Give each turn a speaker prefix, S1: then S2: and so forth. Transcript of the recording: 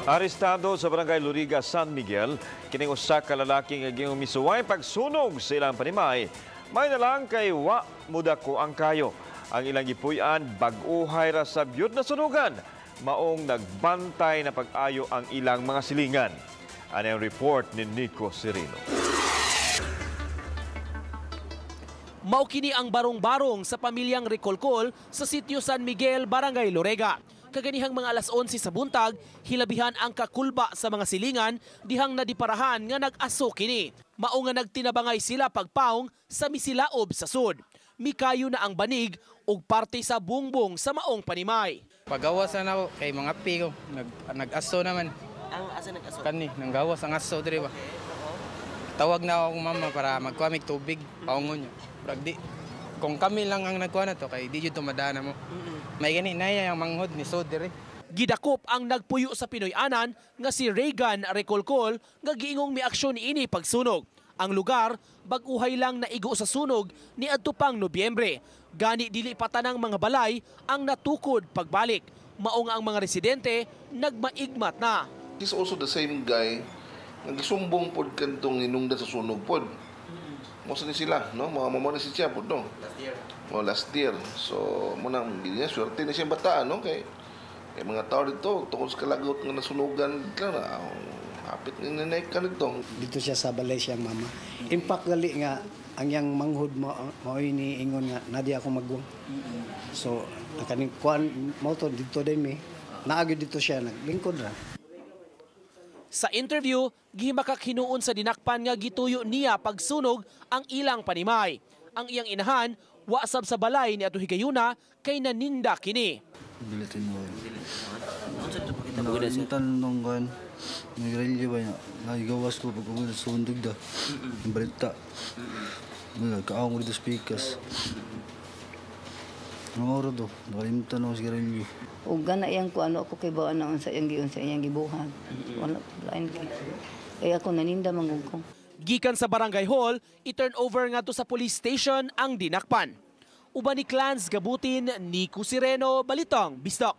S1: Arestado sa Barangay Luriga, San Miguel, kining usa ka lalaki nga giingong Nisuway Pagsunog sa ilang panimay. May nalang kay wa mudako ang kayo. Ang ilang gipuy-an bag-uhay ra sa byud na sunugan. Maong nagbantay na pag-ayo ang ilang mga silingan. Ano ang report ni Nico Serino.
S2: Maukini ang barong-barong sa pamilyang Recolcol sa sitio San Miguel, Barangay Luriga. Kaganihang mga alas 11 sa buntag, hilabihan ang kakulba sa mga silingan dihang nadiparahan nga nag-aso kini. Mao nga nagtinabangay sila pagpaong sa misilaob sa sud. Mikayo na ang banig ug parte sa bungbong sa maong panimay.
S3: Pagawas na ako kay mga pigo, nag-aso naman.
S2: Ang asa nag-aso?
S3: Kani, nanggawas ang aso diri ba. Tawag na ako mama para magkuamig tubig, paungon niya. Di, kung kami lang ang nagkuha na to, kay di yun tumadana mo. May gani na yung manghod ni Sodere.
S2: Gidakop ang nagpuyo sa Pinoy-anan nga si Regan Recolcol nga giingong miaksyon ini pagsunog. Ang lugar, bag-uhay lang naigo sa sunog ni adto pang Nobyembre. Gani dili pa tanang mga balay ang natukod pagbalik. Mao nga ang mga residente nagmaigmat na.
S4: He's also the same guy nagsumbong pod kantong hinungdan sa sunog pod. Mo ni sila, no? Mga mamo na si siya pod, no? Last year. So, muna niya swerte na siya bata, no? Kay mga tao dito tungkol sa kalagot nga nasunugan lang na hapit ni nanay ka nito.
S5: Dito siya sa Balay siyang mama. Impact gali nga ang yang manghod mo ini ingon nga nadi ako magwang. So, kaning kuan mo to dito din mi. Naagi dito siya naglingkod ra.
S2: Sa interview, gihimakak hinuon sa dinakpan nga gituyo niya pagsunog ang ilang panimay. Ang iyang inahan, wasab sa balay ni ato higayuna kay naninda kini.
S6: Bilitin mo. Nakalimutan nung kan, nagrilyo ba niya? Nagigawas ko pag umunod sa sundag da. Ang balita. Nagkaawang ko dito speakers. Anong oras do? Nakalimutan ako sa garilyo.
S7: O gana iyang ko ano ako kay bawaan na sa iyang gibuhat. Wala lain kay. Kaya ako naninda mangugkong.
S2: Gikan sa barangay hall, i-turn over nga to sa police station ang dinakpan. Uban ni Clans Gabutin, Nico Sereno, Balitang Bisdak.